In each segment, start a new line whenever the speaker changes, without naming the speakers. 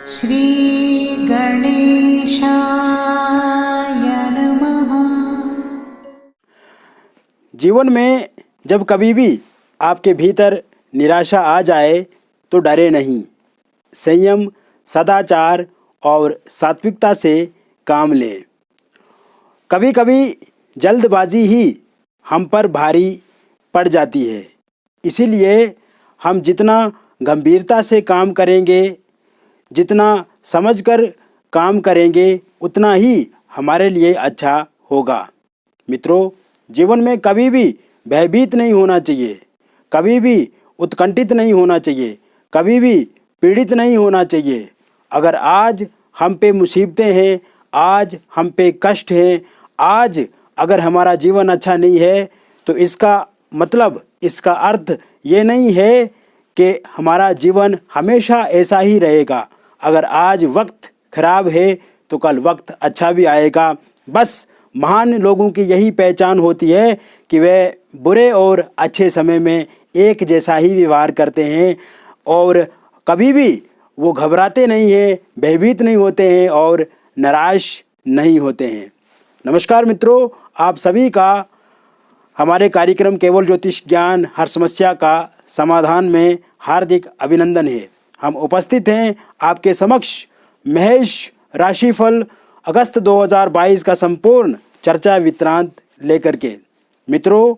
श्री गणेशाय नमः।
जीवन में जब कभी भी आपके भीतर निराशा आ जाए तो डरे नहीं। संयम, सदाचार और सात्विकता से काम लें। कभी कभी जल्दबाजी ही हम पर भारी पड़ जाती है, इसीलिए हम जितना गंभीरता से काम करेंगे, जितना समझकर काम करेंगे, उतना ही हमारे लिए अच्छा होगा। मित्रों, जीवन में कभी भी भयभीत नहीं होना चाहिए, कभी भी उत्कंठित नहीं होना चाहिए, कभी भी पीड़ित नहीं होना चाहिए। अगर आज हम पे मुसीबतें हैं, आज हम पे कष्ट हैं, आज अगर हमारा जीवन अच्छा नहीं है, तो इसका मतलब, इसका अर्थ ये नहीं है कि हमारा जीवन हमेशा ऐसा ही रहेगा। अगर आज वक्त खराब है तो कल वक्त अच्छा भी आएगा। बस महान लोगों की यही पहचान होती है कि वे बुरे और अच्छे समय में एक जैसा ही व्यवहार करते हैं और कभी भी वो घबराते नहीं हैं, भयभीत नहीं होते हैं और निराश नहीं होते हैं। नमस्कार मित्रों, आप सभी का हमारे कार्यक्रम केवल ज्योतिष ज्ञान हर समस्या का समाधान में हार्दिक अभिनंदन है। हम उपस्थित हैं आपके समक्ष महेश राशिफल अगस्त 2022 का संपूर्ण चर्चा वृत्तांत लेकर के। मित्रों,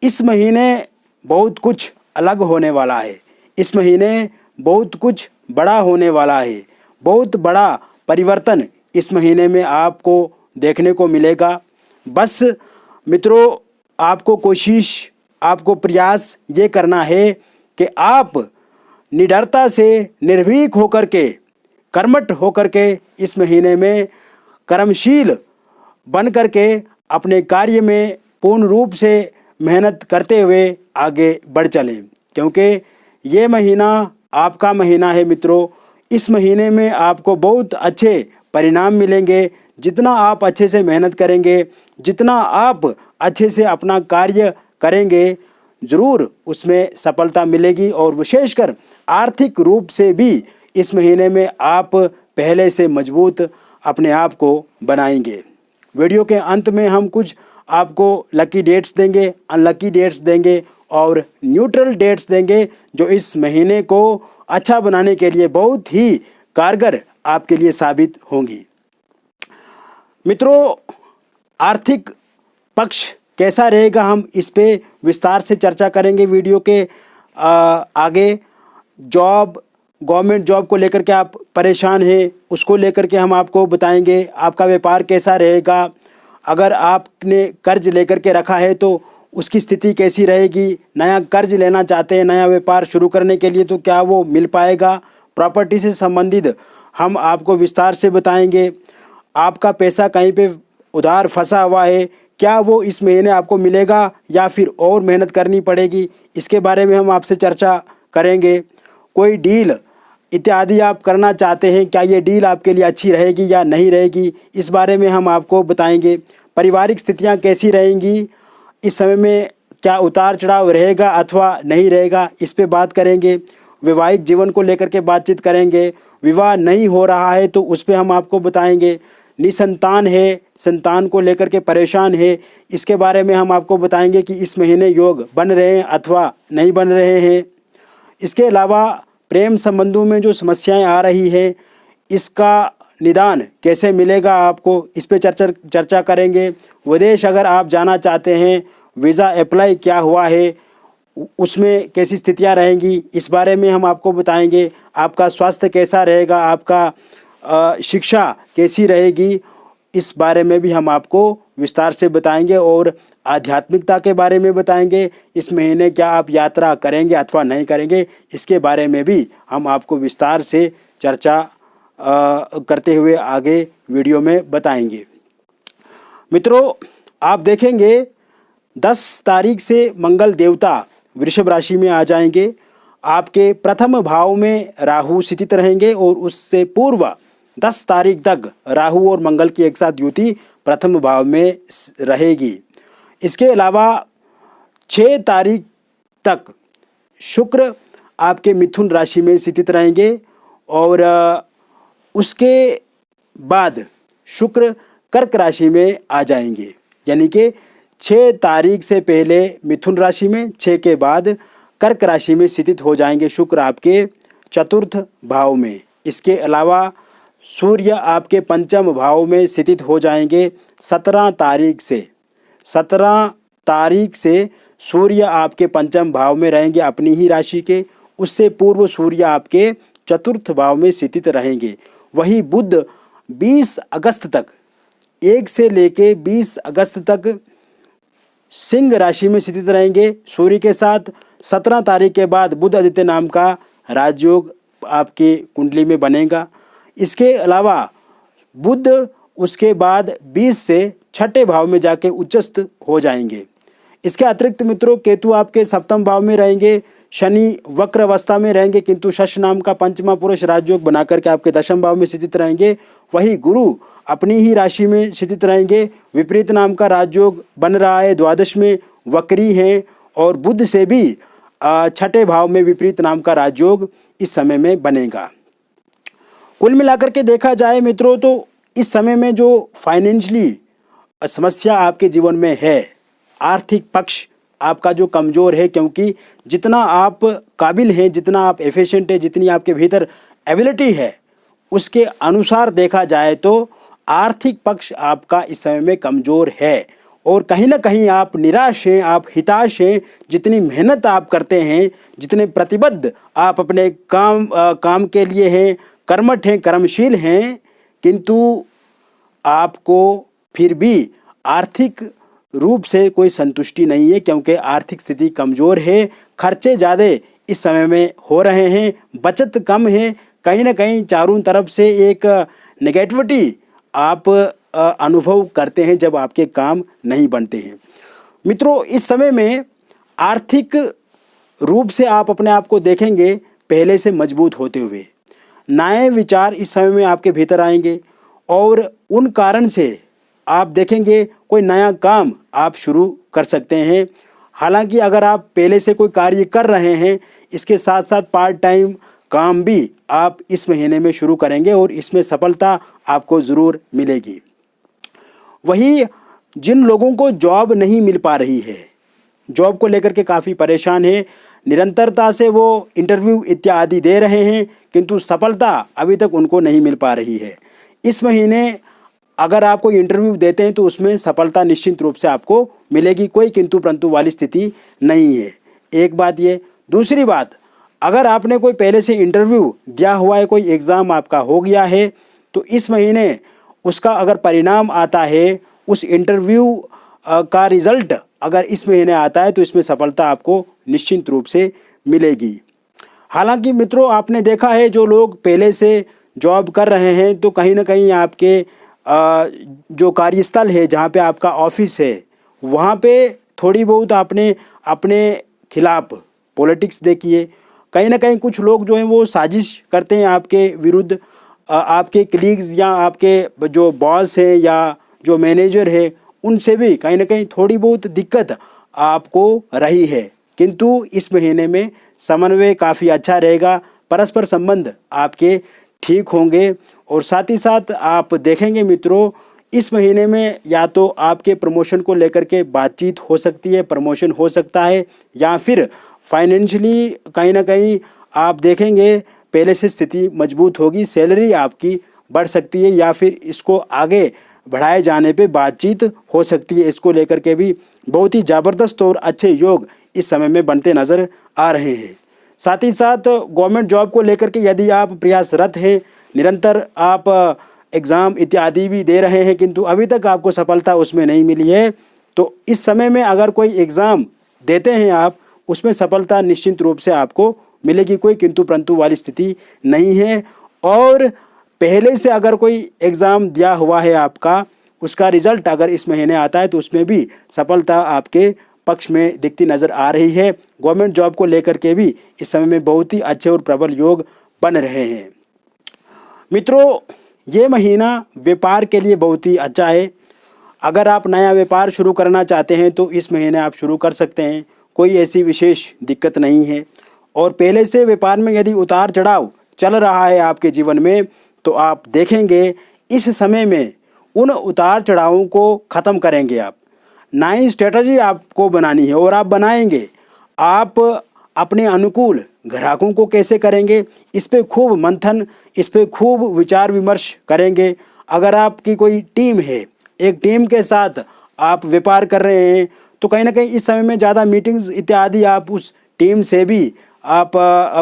इस महीने बहुत कुछ अलग होने वाला है। इस महीने बहुत कुछ बड़ा होने वाला है। बहुत बड़ा परिवर्तन इस महीने में आपको देखने को मिलेगा। बस मित्रों, आपको कोशिश, आपको प्रयास ये करना है कि आप निडरता से, निर्भीक होकर के, कर्मठ होकर के इस महीने में कर्मशील बन कर के अपने कार्य में पूर्ण रूप से मेहनत करते हुए आगे बढ़ चलें, क्योंकि ये महीना आपका महीना है। मित्रों, इस महीने में आपको बहुत अच्छे परिणाम मिलेंगे। जितना आप अच्छे से मेहनत करेंगे, जितना आप अच्छे से अपना कार्य करेंगे, ज़रूर उसमें सफलता मिलेगी। और विशेषकर आर्थिक रूप से भी इस महीने में आप पहले से मजबूत अपने आप को बनाएंगे। वीडियो के अंत में हम कुछ आपको लकी डेट्स देंगे, अनलकी डेट्स देंगे और न्यूट्रल डेट्स देंगे, जो इस महीने को अच्छा बनाने के लिए बहुत ही कारगर आपके लिए साबित होंगी। मित्रों, आर्थिक पक्ष कैसा रहेगा, हम इस पे विस्तार से चर्चा करेंगे वीडियो के आगे। जॉब, गवर्नमेंट जॉब को लेकर के आप परेशान हैं, उसको लेकर के हम आपको बताएंगे। आपका व्यापार कैसा रहेगा, अगर आपने कर्ज लेकर के रखा है तो उसकी स्थिति कैसी रहेगी, नया कर्ज लेना चाहते हैं नया व्यापार शुरू करने के लिए तो क्या वो मिल पाएगा। प्रॉपर्टी से संबंधित हम आपको विस्तार से बताएंगे। आपका पैसा कहीं पे उधार फंसा हुआ है, क्या वो इस महीने आपको मिलेगा या फिर और मेहनत करनी पड़ेगी, इसके बारे में हम आपसे चर्चा करेंगे। कोई डील इत्यादि आप करना चाहते हैं, क्या ये डील आपके लिए अच्छी रहेगी या नहीं रहेगी, इस बारे में हम आपको बताएंगे। पारिवारिक स्थितियां कैसी रहेंगी, इस समय में क्या उतार चढ़ाव रहेगा अथवा नहीं रहेगा, इस पे बात करेंगे। वैवाहिक जीवन को लेकर के बातचीत करेंगे। विवाह नहीं हो रहा है तो उस पे हम आपको बताएंगे। निसंतान है, संतान को लेकर के परेशान है, इसके बारे में हम आपको बताएंगे कि इस महीने योग बन रहे हैं अथवा नहीं बन रहे हैं। इसके अलावा प्रेम संबंधों में जो समस्याएं आ रही हैं, इसका निदान कैसे मिलेगा आपको, इस पे चर्चा करेंगे। विदेश अगर आप जाना चाहते हैं, वीज़ा अप्लाई क्या हुआ है, उसमें कैसी स्थितियां रहेंगी, इस बारे में हम आपको बताएंगे। आपका स्वास्थ्य कैसा रहेगा, आपका शिक्षा कैसी रहेगी, इस बारे में भी हम आपको विस्तार से बताएंगे। और आध्यात्मिकता के बारे में बताएंगे। इस महीने क्या आप यात्रा करेंगे अथवा नहीं करेंगे, इसके बारे में भी हम आपको विस्तार से चर्चा करते हुए आगे वीडियो में बताएंगे। मित्रों, आप देखेंगे 10 तारीख से मंगल देवता वृषभ राशि में आ जाएंगे। आपके प्रथम भाव में राहु स्थित रहेंगे और उससे पूर्व 10 तारीख तक राहु और मंगल की एक साथ युति प्रथम भाव में रहेगी। इसके अलावा 6 तारीख तक शुक्र आपके मिथुन राशि में स्थित रहेंगे और उसके बाद शुक्र कर्क राशि में आ जाएंगे, यानी कि 6 तारीख से पहले मिथुन राशि में, 6 के बाद कर्क राशि में स्थित हो जाएंगे शुक्र आपके चतुर्थ भाव में। इसके अलावा सूर्य आपके पंचम भाव में स्थित हो जाएंगे 17 तारीख से। 17 तारीख से सूर्य आपके पंचम भाव में रहेंगे अपनी ही राशि के, उससे पूर्व सूर्य आपके चतुर्थ भाव में स्थित रहेंगे। वही बुध 20 अगस्त तक, 1 से लेके 20 अगस्त तक सिंह राशि में स्थित रहेंगे सूर्य के साथ। 17 तारीख के बाद बुध आदित्य नाम का राजयोग आपकी कुंडली में बनेगा। इसके अलावा बुध उसके बाद 20 से छठे भाव में जाके उच्चस्थ हो जाएंगे। इसके अतिरिक्त मित्रों केतु आपके सप्तम भाव में रहेंगे, शनि वक्र अवस्था में रहेंगे किंतु शश नाम का पंचमा पुरुष राजयोग बना करके आपके दशम भाव में स्थित रहेंगे। वही गुरु अपनी ही राशि में स्थित रहेंगे, विपरीत नाम का राजयोग बन रहा है, द्वादश में वक्री हैं, और बुध से भी छठे भाव में विपरीत नाम का राजयोग इस समय में बनेगा। कुल मिलाकर के देखा जाए मित्रों तो इस समय में जो फाइनेंशियली समस्या आपके जीवन में है, आर्थिक पक्ष आपका जो कमज़ोर है, क्योंकि जितना आप काबिल हैं, जितना आप एफिशिएंट है, जितनी आपके भीतर एबिलिटी है, उसके अनुसार देखा जाए तो आर्थिक पक्ष आपका इस समय में कमज़ोर है और कहीं ना कहीं आप निराश हैं, आप हिताश हैं। जितनी मेहनत आप करते हैं, जितने प्रतिबद्ध आप अपने काम के लिए हैं, कर्मठ हैं, कर्मशील हैं, किंतु आपको फिर भी आर्थिक रूप से कोई संतुष्टि नहीं है, क्योंकि आर्थिक स्थिति कमज़ोर है, खर्चे ज़्यादा इस समय में हो रहे हैं, बचत कम है, कहीं ना कहीं चारों तरफ से एक नेगेटिविटी आप अनुभव करते हैं जब आपके काम नहीं बनते हैं। मित्रों इस समय में आर्थिक रूप से आप अपने आप को देखेंगे पहले से मजबूत होते हुए। नए विचार इस समय में आपके भीतर आएंगे और उन कारण से आप देखेंगे कोई नया काम आप शुरू कर सकते हैं। हालांकि अगर आप पहले से कोई कार्य कर रहे हैं, इसके साथ साथ पार्ट टाइम काम भी आप इस महीने में शुरू करेंगे और इसमें सफलता आपको ज़रूर मिलेगी। वही जिन लोगों को जॉब नहीं मिल पा रही है, जॉब को लेकर के काफ़ी परेशान है, निरंतरता से वो इंटरव्यू इत्यादि दे रहे हैं किंतु सफलता अभी तक उनको नहीं मिल पा रही है। इस महीने अगर आप कोई इंटरव्यू देते हैं तो उसमें सफलता निश्चित रूप से आपको मिलेगी, कोई किंतु परंतु वाली स्थिति नहीं है। एक बात ये। दूसरी बात, अगर आपने कोई पहले से इंटरव्यू दिया हुआ है, कोई एग्ज़ाम आपका हो गया है, तो इस महीने उसका अगर परिणाम आता है, उस इंटरव्यू का रिज़ल्ट अगर इस महीने आता है तो इसमें सफलता आपको निश्चित रूप से मिलेगी। हालांकि मित्रों आपने देखा है जो लोग पहले से जॉब कर रहे हैं तो कहीं ना कहीं आपके जो कार्यस्थल है, जहाँ पे आपका ऑफिस है, वहाँ पे थोड़ी बहुत आपने अपने खिलाफ पॉलिटिक्स देखिए। कहीं ना कहीं कुछ लोग जो हैं वो साजिश करते हैं आपके विरुद्ध। आपके कलीग्स या आपके जो बॉस हैं या जो मैनेजर है, उनसे भी कहीं ना कहीं थोड़ी बहुत दिक्कत आपको रही है, किंतु इस महीने में समन्वय काफ़ी अच्छा रहेगा, परस्पर संबंध आपके ठीक होंगे। और साथ ही साथ आप देखेंगे मित्रों इस महीने में या तो आपके प्रमोशन को लेकर के बातचीत हो सकती है, प्रमोशन हो सकता है, या फिर फाइनेंशियली कहीं ना कहीं आप देखेंगे पहले से स्थिति मजबूत होगी, सैलरी आपकी बढ़ सकती है, या फिर इसको आगे बढ़ाए जाने पे बातचीत हो सकती है। इसको लेकर के भी बहुत ही ज़बरदस्त और अच्छे योग इस समय में बनते नज़र आ रहे हैं। साथ ही साथ गवर्नमेंट जॉब को लेकर के यदि आप प्रयासरत हैं, निरंतर आप एग्ज़ाम इत्यादि भी दे रहे हैं किंतु अभी तक आपको सफलता उसमें नहीं मिली है, तो इस समय में अगर कोई एग्ज़ाम देते हैं आप, उसमें सफलता निश्चित रूप से आपको मिलेगी, कोई किंतु परंतु वाली स्थिति नहीं है। और पहले से अगर कोई एग्ज़ाम दिया हुआ है आपका, उसका रिज़ल्ट अगर इस महीने आता है तो उसमें भी सफलता आपके पक्ष में दिखती नज़र आ रही है। गवर्नमेंट जॉब को लेकर के भी इस समय में बहुत ही अच्छे और प्रबल योग बन रहे हैं। मित्रों ये महीना व्यापार के लिए बहुत ही अच्छा है। अगर आप नया व्यापार शुरू करना चाहते हैं तो इस महीने आप शुरू कर सकते हैं, कोई ऐसी विशेष दिक्कत नहीं है। और पहले से व्यापार में यदि उतार चढ़ाव चल रहा है आपके जीवन में तो आप देखेंगे इस समय में उन उतार चढ़ावों को ख़त्म करेंगे आप। नई स्ट्रेटजी आपको बनानी है और आप बनाएंगे। आप अपने अनुकूल ग्राहकों को कैसे करेंगे, इस पे खूब मंथन, इस पे खूब विचार विमर्श करेंगे। अगर आपकी कोई टीम है, एक टीम के साथ आप व्यापार कर रहे हैं, तो कहीं ना कहीं इस समय में ज़्यादा मीटिंग्स इत्यादि आप उस टीम से भी आप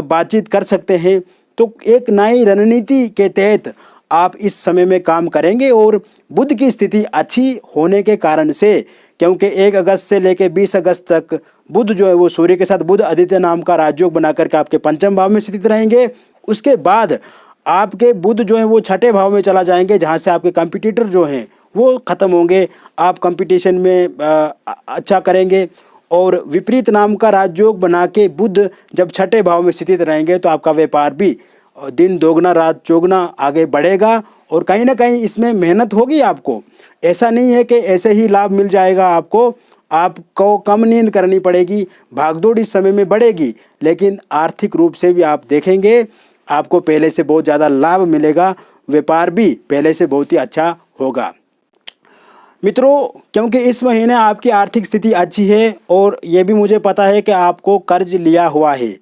बातचीत कर सकते हैं। तो एक नई रणनीति के तहत आप इस समय में काम करेंगे और बुध की स्थिति अच्छी होने के कारण से, क्योंकि 1 अगस्त से लेकर 20 अगस्त तक बुध जो है वो सूर्य के साथ बुध आदित्य नाम का राजयोग बना करके आपके पंचम भाव में स्थित रहेंगे। उसके बाद आपके बुध जो है वो छठे भाव में चला जाएंगे, जहाँ से आपके कंपटीटर जो हैं वो ख़त्म होंगे। आप कंपटीशन में अच्छा करेंगे। और विपरीत नाम का राजयोग बना के बुध जब छठे भाव में स्थित रहेंगे तो आपका व्यापार भी दिन दोगुना रात चौगुना आगे बढ़ेगा। और कहीं ना कहीं इसमें मेहनत होगी आपको। ऐसा नहीं है कि ऐसे ही लाभ मिल जाएगा आपको कम नींद करनी पड़ेगी, भागदौड़ इस समय में बढ़ेगी, लेकिन आर्थिक रूप से भी आप देखेंगे आपको पहले से बहुत ज़्यादा लाभ मिलेगा। व्यापार भी पहले से बहुत ही अच्छा होगा। मित्रों, क्योंकि इस महीने आपकी आर्थिक स्थिति अच्छी है और ये भी मुझे पता है कि आपको कर्ज लिया हुआ है,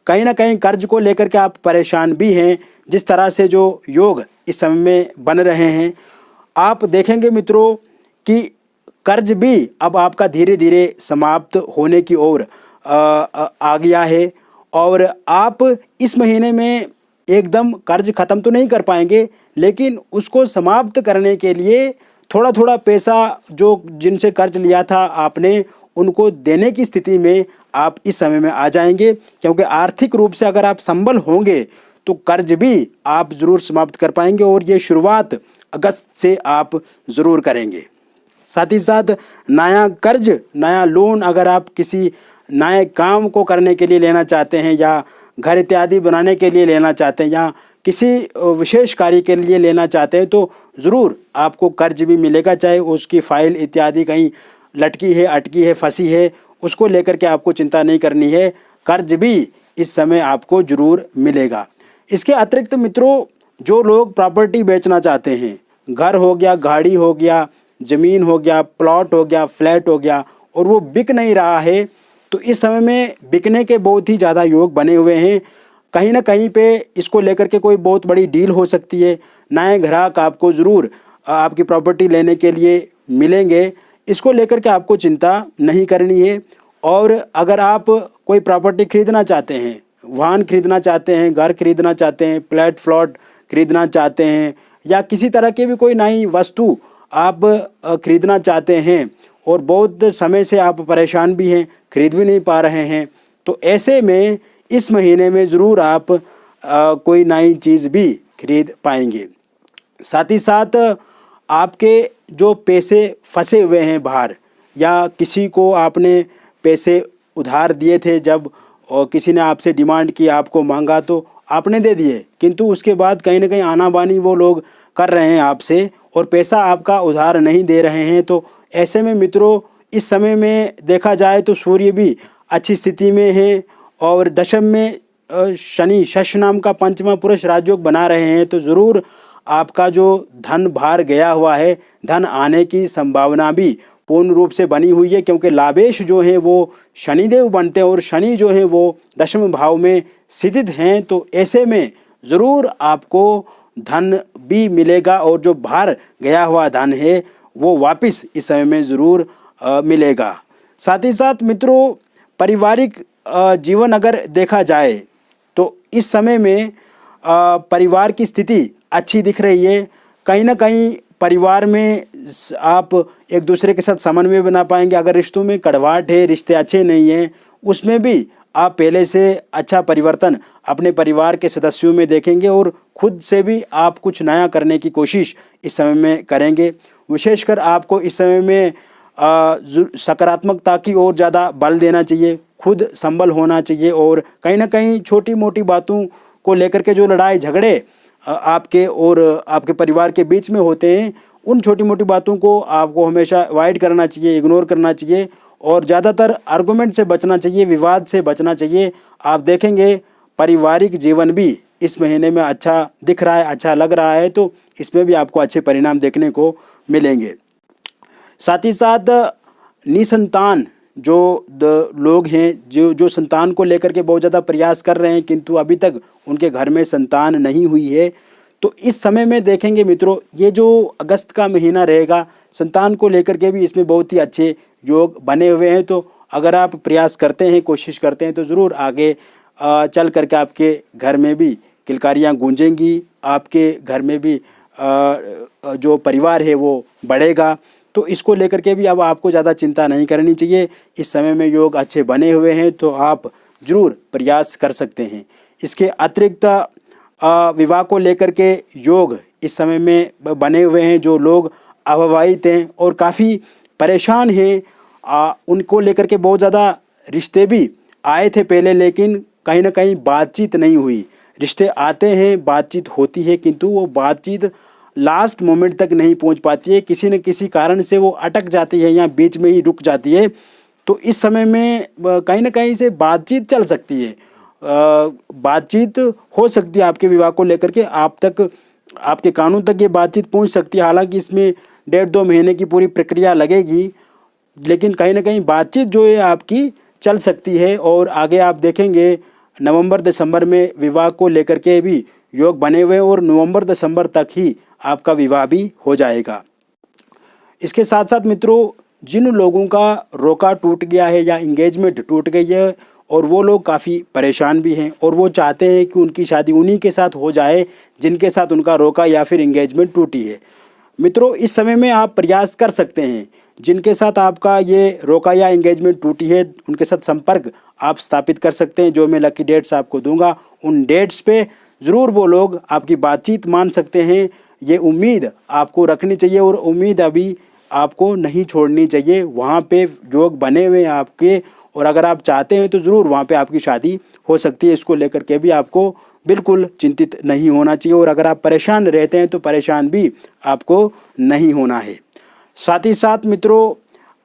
कहीं ना कहीं कर्ज को लेकर के आप परेशान भी हैं। जिस तरह से जो योग इस समय में बन रहे हैं, आप देखेंगे मित्रों कि कर्ज भी अब आपका धीरे धीरे समाप्त होने की ओर आ गया है। और आप इस महीने में एकदम कर्ज ख़त्म तो नहीं कर पाएंगे, लेकिन उसको समाप्त करने के लिए थोड़ा थोड़ा पैसा जो जिनसे कर्ज लिया था आपने, उनको देने की स्थिति में आप इस समय में आ जाएंगे। क्योंकि आर्थिक रूप से अगर आप संबल होंगे तो कर्ज भी आप ज़रूर समाप्त कर पाएंगे, और ये शुरुआत अगस्त से आप ज़रूर करेंगे। साथ ही साथ नया कर्ज, नया लोन अगर आप किसी नए काम को करने के लिए लेना चाहते हैं, या घर इत्यादि बनाने के लिए लेना चाहते हैं, या किसी विशेष कार्य के लिए लेना चाहते हैं, तो ज़रूर आपको कर्ज भी मिलेगा। चाहे उसकी फाइल इत्यादि कहीं लटकी है, अटकी है, फंसी है, उसको लेकर के आपको चिंता नहीं करनी है। कर्ज भी इस समय आपको ज़रूर मिलेगा। इसके अतिरिक्त मित्रों, जो लोग प्रॉपर्टी बेचना चाहते हैं, घर हो गया, गाड़ी हो गया, ज़मीन हो गया, प्लॉट हो गया, फ्लैट हो गया, और वो बिक नहीं रहा है, तो इस समय में बिकने के बहुत ही ज़्यादा योग बने हुए हैं। कहीं ना कहीं पे इसको लेकर के कोई बहुत बड़ी डील हो सकती है। नए ग्राहक आपको ज़रूर आपकी प्रॉपर्टी लेने के लिए मिलेंगे। इसको लेकर के आपको चिंता नहीं करनी है। और अगर आप कोई प्रॉपर्टी खरीदना चाहते हैं, वाहन खरीदना चाहते हैं, घर खरीदना चाहते हैं, फ्लैट प्लॉट खरीदना चाहते हैं, या किसी तरह की भी कोई नई वस्तु आप खरीदना चाहते हैं, और बहुत समय से आप परेशान भी हैं, खरीद भी नहीं पा रहे हैं, तो ऐसे में इस महीने में ज़रूर आप कोई नई चीज़ भी खरीद पाएंगे। साथ ही साथ आपके जो पैसे फंसे हुए हैं बाहर, या किसी को आपने पैसे उधार दिए थे, जब और किसी ने आपसे डिमांड की, आपको मांगा तो आपने दे दिए, किंतु उसके बाद कहीं ना कहीं आनाबानी वो लोग कर रहे हैं आपसे, और पैसा आपका उधार नहीं दे रहे हैं। तो ऐसे में मित्रों, इस समय में देखा जाए तो सूर्य भी अच्छी स्थिति में है, और दशम में शनि शश नाम का पंचमा पुरुष राजयोग बना रहे हैं। तो ज़रूर आपका जो धन भार गया हुआ है, धन आने की संभावना भी पूर्ण रूप से बनी हुई है, क्योंकि लाभेश जो हैं वो शनिदेव बनते हैं, और शनि जो हैं वो दशम भाव में स्थित हैं। तो ऐसे में ज़रूर आपको धन भी मिलेगा, और जो भार गया हुआ धन है वो वापस इस समय में ज़रूर मिलेगा। साथ ही साथ मित्रों, पारिवारिक जीवन अगर देखा जाए तो इस समय में परिवार की स्थिति अच्छी दिख रही है। कहीं ना कहीं परिवार में आप एक दूसरे के साथ समन्वय बना पाएंगे। अगर रिश्तों में कड़वाहट है, रिश्ते अच्छे नहीं हैं, उसमें भी आप पहले से अच्छा परिवर्तन अपने परिवार के सदस्यों में देखेंगे, और खुद से भी आप कुछ नया करने की कोशिश इस समय में करेंगे। विशेषकर आपको इस समय में सकारात्मकता की ओर ज़्यादा बल देना चाहिए, खुद संबल होना चाहिए, और कहीं ना कहीं छोटी मोटी बातों को लेकर के जो लड़ाई झगड़े आपके और आपके परिवार के बीच में होते हैं, उन छोटी मोटी बातों को आपको हमेशा अवॉइड करना चाहिए, इग्नोर करना चाहिए, और ज़्यादातर आर्गुमेंट से बचना चाहिए, विवाद से बचना चाहिए। आप देखेंगे पारिवारिक जीवन भी इस महीने में अच्छा दिख रहा है, अच्छा लग रहा है, तो इसमें भी आपको अच्छे परिणाम देखने को मिलेंगे। साथ ही साथ निसंतान जो लोग हैं, जो संतान को लेकर के बहुत ज़्यादा प्रयास कर रहे हैं किंतु अभी तक उनके घर में संतान नहीं हुई है, तो इस समय में देखेंगे मित्रों, ये जो अगस्त का महीना रहेगा, संतान को लेकर के भी इसमें बहुत ही अच्छे योग बने हुए हैं। तो अगर आप प्रयास करते हैं, कोशिश करते हैं, तो ज़रूर आगे चल करके आपके घर में भी किलकारियाँ गूंजेंगी, आपके घर में भी जो परिवार है वो बढ़ेगा। तो इसको लेकर के भी अब आपको ज़्यादा चिंता नहीं करनी चाहिए। इस समय में योग अच्छे बने हुए हैं तो आप ज़रूर प्रयास कर सकते हैं। इसके अतिरिक्त विवाह को लेकर के योग इस समय में बने हुए हैं। जो लोग अविवाहित हैं और काफ़ी परेशान हैं, उनको लेकर के बहुत ज़्यादा रिश्ते भी आए थे पहले, लेकिन कहीं ना कहीं बातचीत नहीं हुई। रिश्ते आते हैं, बातचीत होती है, किंतु वो बातचीत लास्ट मोमेंट तक नहीं पहुंच पाती है, किसी न किसी कारण से वो अटक जाती है या बीच में ही रुक जाती है। तो इस समय में कहीं ना कहीं से बातचीत चल सकती है, बातचीत हो सकती है आपके विवाह को लेकर के, आप तक, आपके कानून तक ये बातचीत पहुंच सकती है। हालांकि इसमें 1.5-2 महीने की पूरी प्रक्रिया लगेगी, लेकिन कहीं ना कहीं बातचीत जो है आपकी चल सकती है। और आगे आप देखेंगे नवंबर-दिसंबर में विवाह को लेकर के भी योग बने हुए हैं और नवंबर-दिसंबर तक ही आपका विवाह भी हो जाएगा। इसके साथ साथ मित्रों, जिन लोगों का रोका टूट गया है या इंगेजमेंट टूट गई है और वो लोग काफ़ी परेशान भी हैं और वो चाहते हैं कि उनकी शादी उन्हीं के साथ हो जाए जिनके साथ उनका रोका या फिर इंगेजमेंट टूटी है। मित्रों, इस समय में आप प्रयास कर सकते हैं, जिनके साथ आपका ये रोका या एंगेजमेंट टूटी है उनके साथ संपर्क आप स्थापित कर सकते हैं। जो मैं लकी डेट्स आपको दूंगा, उन डेट्स पे ज़रूर वो लोग आपकी बातचीत मान सकते हैं। ये उम्मीद आपको रखनी चाहिए और उम्मीद अभी आपको नहीं छोड़नी चाहिए। वहाँ पे योग बने हुए हैं आपके, और अगर आप चाहते हैं तो ज़रूर वहाँ पे आपकी शादी हो सकती है। इसको लेकर के भी आपको बिल्कुल चिंतित नहीं होना चाहिए, और अगर आप परेशान रहते हैं तो परेशान भी आपको नहीं होना है। साथ ही साथ मित्रों,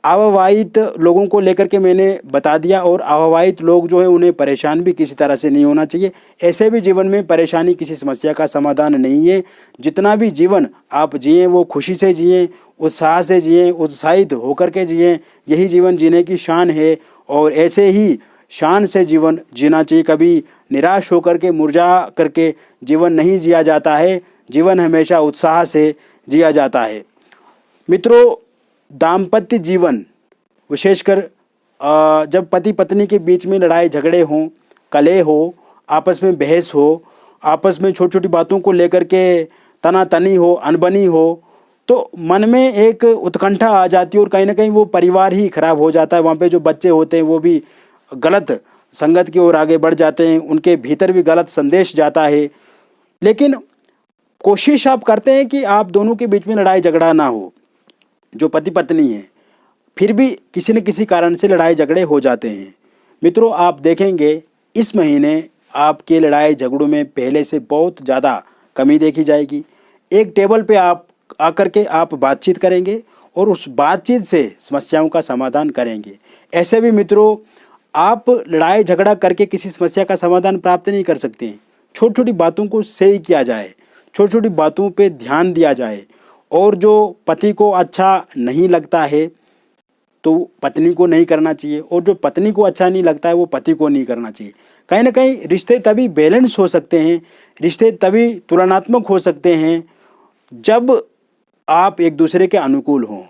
अविवाहित लोगों को लेकर के मैंने बता दिया, और अविवाहित लोग जो है उन्हें परेशान भी किसी तरह से नहीं होना चाहिए। ऐसे भी जीवन में परेशानी किसी समस्या का समाधान नहीं है। जितना भी जीवन आप जिएं वो खुशी से जिएं, उत्साह से जिएं, उत्साहित होकर के जिएं। यही जीवन जीने की शान है, और ऐसे ही शान से जीवन जीना चाहिए। कभी निराश होकर के, मुरझा करके जीवन नहीं जिया जाता है। जीवन हमेशा उत्साह से जिया जाता है। मित्रों, दाम्पत्य जीवन, विशेषकर जब पति पत्नी के बीच में लड़ाई झगड़े हों, कलह हो, आपस में बहस हो, आपस में छोटी छोटी बातों को लेकर के तनातनी हो, अनबनी हो, तो मन में एक उत्कंठा आ जाती है और कहीं ना कहीं वो परिवार ही खराब हो जाता है। वहाँ पे जो बच्चे होते हैं वो भी गलत संगत की ओर आगे बढ़ जाते हैं, उनके भीतर भी गलत संदेश जाता है। लेकिन कोशिश आप करते हैं कि आप दोनों के बीच में लड़ाई झगड़ा ना हो। जो पति पत्नी है, फिर भी किसी न किसी कारण से लड़ाई झगड़े हो जाते हैं। मित्रों, आप देखेंगे इस महीने आपके लड़ाई झगड़ों में पहले से बहुत ज़्यादा कमी देखी जाएगी। एक टेबल पे आप आकर के आप बातचीत करेंगे और उस बातचीत से समस्याओं का समाधान करेंगे। ऐसे भी मित्रों, आप लड़ाई झगड़ा करके किसी समस्या का समाधान प्राप्त नहीं कर सकते हैं। छोटी छोटी बातों को सही किया जाए, छोटी छोटी बातों पे ध्यान दिया जाए, और जो पति को अच्छा नहीं लगता है तो पत्नी को नहीं करना चाहिए, और जो पत्नी को अच्छा नहीं लगता है वो पति को नहीं करना चाहिए। कहीं ना कहीं रिश्ते तभी बैलेंस हो सकते हैं, रिश्ते तभी तुलनात्मक हो सकते हैं जब आप एक दूसरे के अनुकूल हों।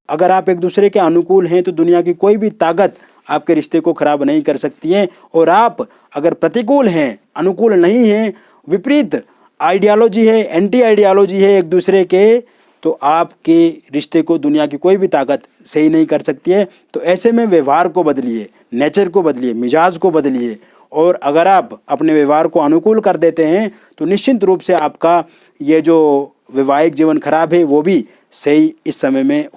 अगर आप एक दूसरे के अनुकूल हैं तो दुनिया की कोई भी ताकत आपके रिश्ते को खराब नहीं कर सकती है। और आप अगर प्रतिकूल हैं, अनुकूल नहीं हैं, विपरीत आइडियोलॉजी है, एंटी आइडियोलॉजी है एक दूसरे के, तो आपके रिश्ते को दुनिया की कोई भी ताकत सही नहीं कर सकती है। तो ऐसे में व्यवहार को बदलिए, नेचर को बदलिए, मिजाज को बदलिए, और अगर आप अपने व्यवहार को अनुकूल कर देते हैं तो निश्चित रूप से आपका ये जो वैवाहिक जीवन खराब है वो भी सही इस समय में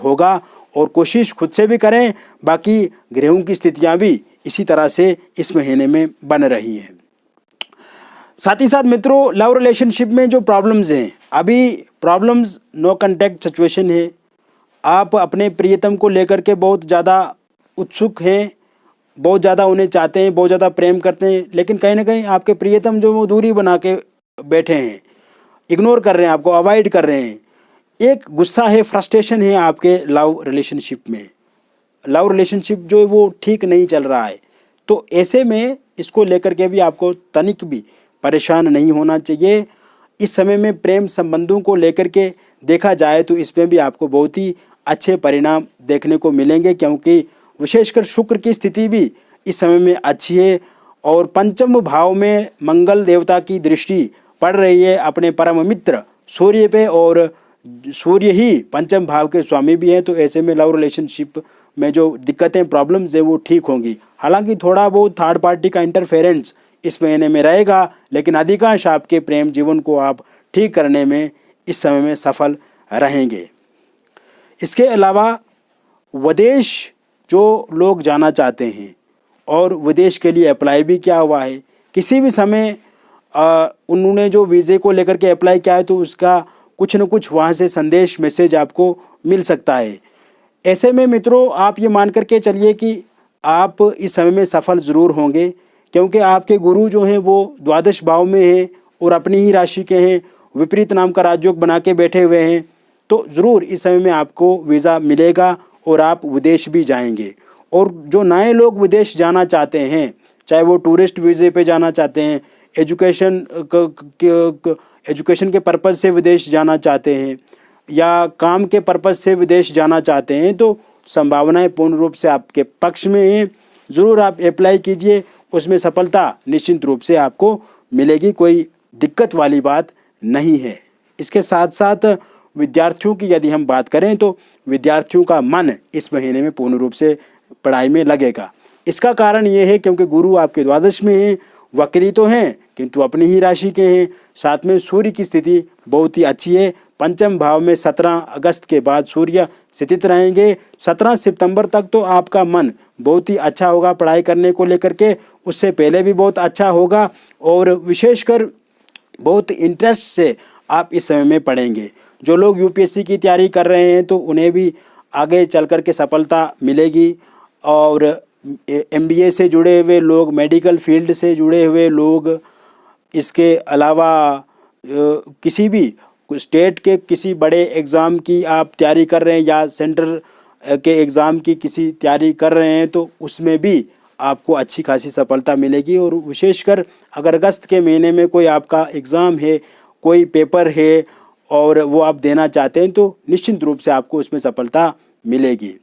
होगा। और कोशिश खुद से भी करें, बाकी ग्रहों की स्थितियां भी इसी तरह से इस महीने में बन रही हैं। साथ ही साथ मित्रों, लव रिलेशनशिप में जो प्रॉब्लम्स हैं, अभी प्रॉब्लम्स नो कांटेक्ट सिचुएशन है। आप अपने प्रियतम को लेकर के बहुत ज़्यादा उत्सुक हैं, बहुत ज़्यादा उन्हें चाहते हैं, बहुत ज़्यादा प्रेम करते हैं, लेकिन कहीं ना कहीं आपके प्रियतम जो वो दूरी बना के बैठे हैं, इग्नोर कर रहे हैं, आपको अवॉइड कर रहे हैं। एक गुस्सा है, फ्रस्ट्रेशन है आपके लव रिलेशनशिप में, लव रिलेशनशिप जो है वो ठीक नहीं चल रहा है। तो ऐसे में इसको लेकर के भी आपको तनिक भी परेशान नहीं होना चाहिए। इस समय में प्रेम संबंधों को लेकर के देखा जाए तो इसमें भी आपको बहुत ही अच्छे परिणाम देखने को मिलेंगे, क्योंकि विशेषकर शुक्र की स्थिति भी इस समय में अच्छी है और पंचम भाव में मंगल देवता की दृष्टि पड़ रही है अपने परम मित्र सूर्य पे, और सूर्य ही पंचम भाव के स्वामी भी हैं। तो ऐसे में लव रिलेशनशिप में जो दिक्कतें, प्रॉब्लम्स हैं वो ठीक होंगी। हालांकि थोड़ा बहुत थर्ड पार्टी का इंटरफेरेंस इस महीने में रहेगा, लेकिन अधिकांश आपके प्रेम जीवन को आप ठीक करने में इस समय में सफल रहेंगे। इसके अलावा विदेश जो लोग जाना चाहते हैं और विदेश के लिए अप्लाई भी किया हुआ है, किसी भी समय उन्होंने जो वीज़े को लेकर के अप्लाई किया है तो उसका कुछ न कुछ वहाँ से संदेश, मैसेज आपको मिल सकता है। ऐसे में मित्रों आप ये मान करके चलिए कि आप इस समय में सफल ज़रूर होंगे, क्योंकि आपके गुरु जो हैं वो द्वादश भाव में हैं और अपनी ही राशि के हैं, विपरीत नाम का राजयोग बना के बैठे हुए हैं। तो ज़रूर इस समय में आपको वीज़ा मिलेगा और आप विदेश भी जाएंगे। और जो नए लोग विदेश जाना चाहते हैं, चाहे वो टूरिस्ट वीज़े पे जाना चाहते हैं, एजुकेशन के पर्पज़ से विदेश जाना चाहते हैं या काम के पर्पज़ से विदेश जाना चाहते हैं, तो संभावनाएं पूर्ण रूप से आपके पक्ष में हैं। ज़रूर आप अप्लाई कीजिए, उसमें सफलता निश्चित रूप से आपको मिलेगी, कोई दिक्कत वाली बात नहीं है। इसके साथ साथ विद्यार्थियों की यदि हम बात करें तो विद्यार्थियों का मन इस महीने में पूर्ण रूप से पढ़ाई में लगेगा। इसका कारण ये है क्योंकि गुरु आपके द्वादश में हैं, वक्री तो हैं किंतु अपनी ही राशि के हैं, साथ में सूर्य की स्थिति बहुत ही अच्छी है। पंचम भाव में 17 अगस्त के बाद सूर्य स्थित रहेंगे। 17 सितंबर तक तो आपका मन बहुत ही अच्छा होगा पढ़ाई करने को लेकर के, उससे पहले भी बहुत अच्छा होगा और विशेषकर बहुत इंटरेस्ट से आप इस समय में पढ़ेंगे। जो लोग यूपीएससी की तैयारी कर रहे हैं तो उन्हें भी आगे चल कर के सफलता मिलेगी। और एमबीए से जुड़े हुए लोग, मेडिकल फील्ड से जुड़े हुए लोग, इसके अलावा किसी भी स्टेट के किसी बड़े एग्ज़ाम की आप तैयारी कर रहे हैं या सेंटर के एग्ज़ाम की किसी तैयारी कर रहे हैं तो उसमें भी आपको अच्छी खासी सफलता मिलेगी। और विशेषकर अगर अगस्त के महीने में कोई आपका एग्ज़ाम है, कोई पेपर है और वो आप देना चाहते हैं तो निश्चित रूप से आपको उसमें सफलता मिलेगी।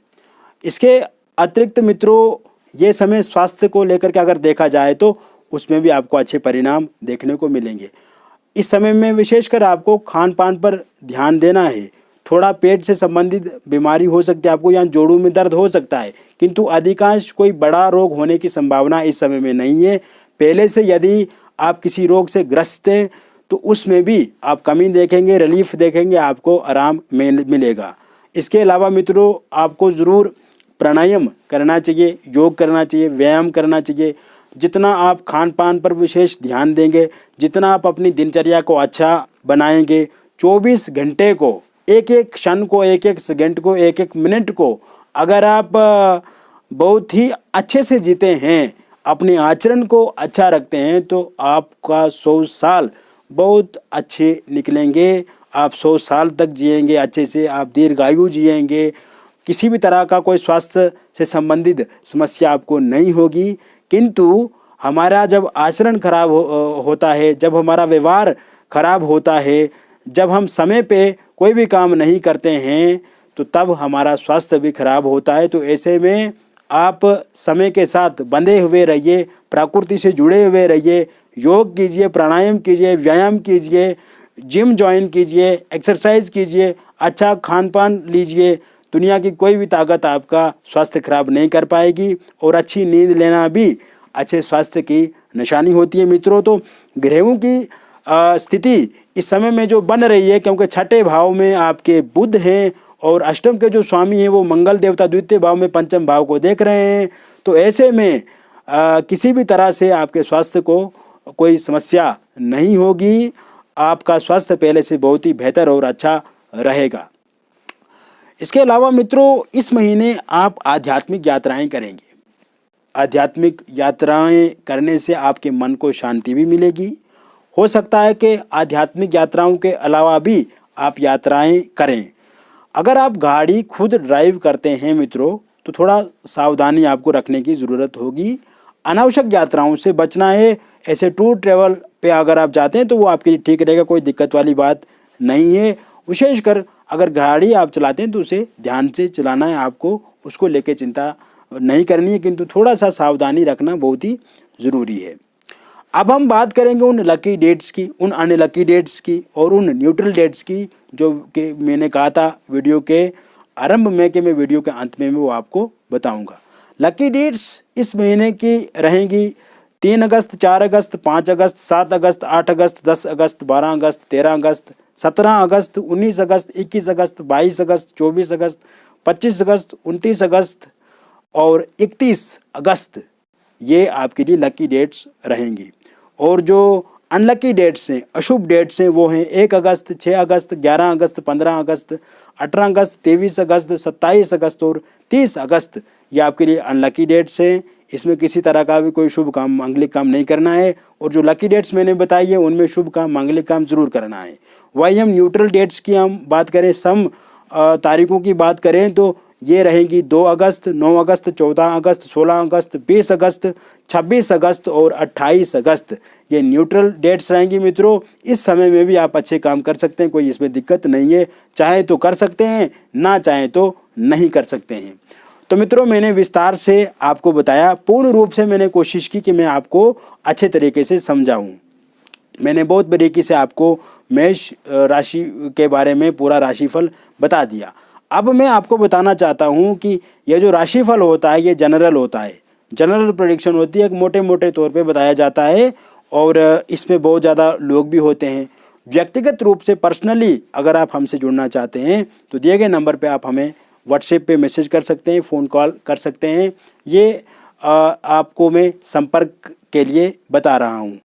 इसके अतिरिक्त मित्रों ये समय स्वास्थ्य को लेकर के अगर देखा जाए तो उसमें भी आपको अच्छे परिणाम देखने को मिलेंगे। इस समय में विशेषकर आपको खान पान पर ध्यान देना है। थोड़ा पेट से संबंधित बीमारी हो सकती है आपको, या जोड़ों में दर्द हो सकता है, किंतु अधिकांश कोई बड़ा रोग होने की संभावना इस समय में नहीं है। पहले से यदि आप किसी रोग से ग्रस्त हैं तो उसमें भी आप कमी देखेंगे, रिलीफ देखेंगे, आपको आराम मिलेगा। इसके अलावा मित्रों आपको ज़रूर प्राणायाम करना चाहिए, योग करना चाहिए, व्यायाम करना चाहिए। जितना आप खान पान पर विशेष ध्यान देंगे, जितना आप अपनी दिनचर्या को अच्छा बनाएंगे, 24 घंटे को, एक एक क्षण को, एक एक सेकंड को, एक एक मिनट को अगर आप बहुत ही अच्छे से जीते हैं, अपने आचरण को अच्छा रखते हैं तो आपका 100 साल बहुत अच्छे निकलेंगे। आप 100 साल तक जिएंगे अच्छे से, आप दीर्घायु जिएंगे, किसी भी तरह का कोई स्वास्थ्य से संबंधित समस्या आपको नहीं होगी। किंतु हमारा जब आचरण खराब होता है, जब हमारा व्यवहार खराब होता है, जब हम समय पे कोई भी काम नहीं करते हैं तो तब हमारा स्वास्थ्य भी खराब होता है। तो ऐसे में आप समय के साथ बंधे हुए रहिए, प्रकृति से जुड़े हुए रहिए, योग कीजिए, प्राणायाम कीजिए, व्यायाम कीजिए, जिम ज्वाइन कीजिए, एक्सरसाइज कीजिए, अच्छा खान पान लीजिए। दुनिया की कोई भी ताकत आपका स्वास्थ्य खराब नहीं कर पाएगी और अच्छी नींद लेना भी अच्छे स्वास्थ्य की निशानी होती है मित्रों। तो ग्रहों की स्थिति इस समय में जो बन रही है, क्योंकि छठे भाव में आपके बुध हैं और अष्टम के जो स्वामी हैं वो मंगल देवता द्वितीय भाव में पंचम भाव को देख रहे हैं, तो ऐसे में किसी भी तरह से आपके स्वास्थ्य को कोई समस्या नहीं होगी। आपका स्वास्थ्य पहले से बहुत ही बेहतर और अच्छा रहेगा। इसके अलावा मित्रों इस महीने आप आध्यात्मिक यात्राएं करेंगे। आध्यात्मिक यात्राएं करने से आपके मन को शांति भी मिलेगी। हो सकता है कि आध्यात्मिक यात्राओं के अलावा भी आप यात्राएं करें। अगर आप गाड़ी खुद ड्राइव करते हैं मित्रों, तो थोड़ा सावधानी आपको रखने की ज़रूरत होगी। अनावश्यक यात्राओं से बचना है। ऐसे टूर ट्रैवल पे अगर आप जाते हैं तो वो आपके लिए ठीक रहेगा, कोई दिक्कत वाली बात नहीं है। विशेषकर अगर गाड़ी आप चलाते हैं तो उसे ध्यान से चलाना है आपको, उसको लेके चिंता नहीं करनी है, किंतु थोड़ा सा सावधानी रखना बहुत ही ज़रूरी है। अब हम बात करेंगे उन लकी डेट्स की, उन अनलकी डेट्स की और उन न्यूट्रल डेट्स की, जो कि मैंने कहा था वीडियो के आरंभ में कि मैं वीडियो के अंत में वो आपको बताऊंगा। लकी डेट्स इस महीने की रहेंगी 3 अगस्त, 4 अगस्त, 5 अगस्त, 7 अगस्त, 8 अगस्त, 10 अगस्त, 12 अगस्त, 13 अगस्त, 17 अगस्त, 19 अगस्त, 21 अगस्त, 22 अगस्त, 24 अगस्त, 25 अगस्त, 29 अगस्त और 31 अगस्त। ये आपके लिए लकी डेट्स रहेंगी। और जो अनलकी डेट्स हैं, अशुभ डेट्स हैं, वो हैं 1 अगस्त, 6 अगस्त, 11 अगस्त, 15 अगस्त, 18 अगस्त, 23 अगस्त, 27 अगस्त और 30 अगस्त। ये आपके लिए अनलकी डेट्स हैं। इसमें किसी तरह का भी कोई शुभ काम, मांगलिक काम नहीं करना है। और जो लकी डेट्स मैंने बताई है उनमें शुभ काम, मांगलिक काम जरूर करना है। वही हम न्यूट्रल डेट्स की हम बात करें, सम तारीखों की बात करें तो ये रहेंगी 2 अगस्त, 9 अगस्त, 14 अगस्त, 16 अगस्त, 20 अगस्त, 26 अगस्त और 28 अगस्त। ये न्यूट्रल डेट्स रहेंगी मित्रों। इस समय में भी आप अच्छे काम कर सकते हैं, कोई इसमें दिक्कत नहीं है। चाहे तो कर सकते हैं, ना चाहे तो नहीं कर सकते हैं। तो मित्रों, मैंने विस्तार से आपको बताया, पूर्ण रूप से मैंने कोशिश की कि मैं आपको अच्छे तरीके से समझाऊं। मैंने बहुत बारीकी से आपको मेष राशि के बारे में पूरा राशिफल बता दिया। अब मैं आपको बताना चाहता हूं कि यह जो राशिफल होता है ये जनरल होता है, जनरल प्रेडिक्शन होती है, एक मोटे मोटे तौर पे बताया जाता है। और इसमें बहुत ज़्यादा लोग भी होते हैं। व्यक्तिगत रूप से पर्सनली अगर आप हमसे जुड़ना चाहते हैं तो दिए गए नंबर पे आप हमें व्हाट्सएप पे मैसेज कर सकते हैं, फ़ोन कॉल कर सकते हैं। ये आपको मैं संपर्क के लिए बता रहा हूँ।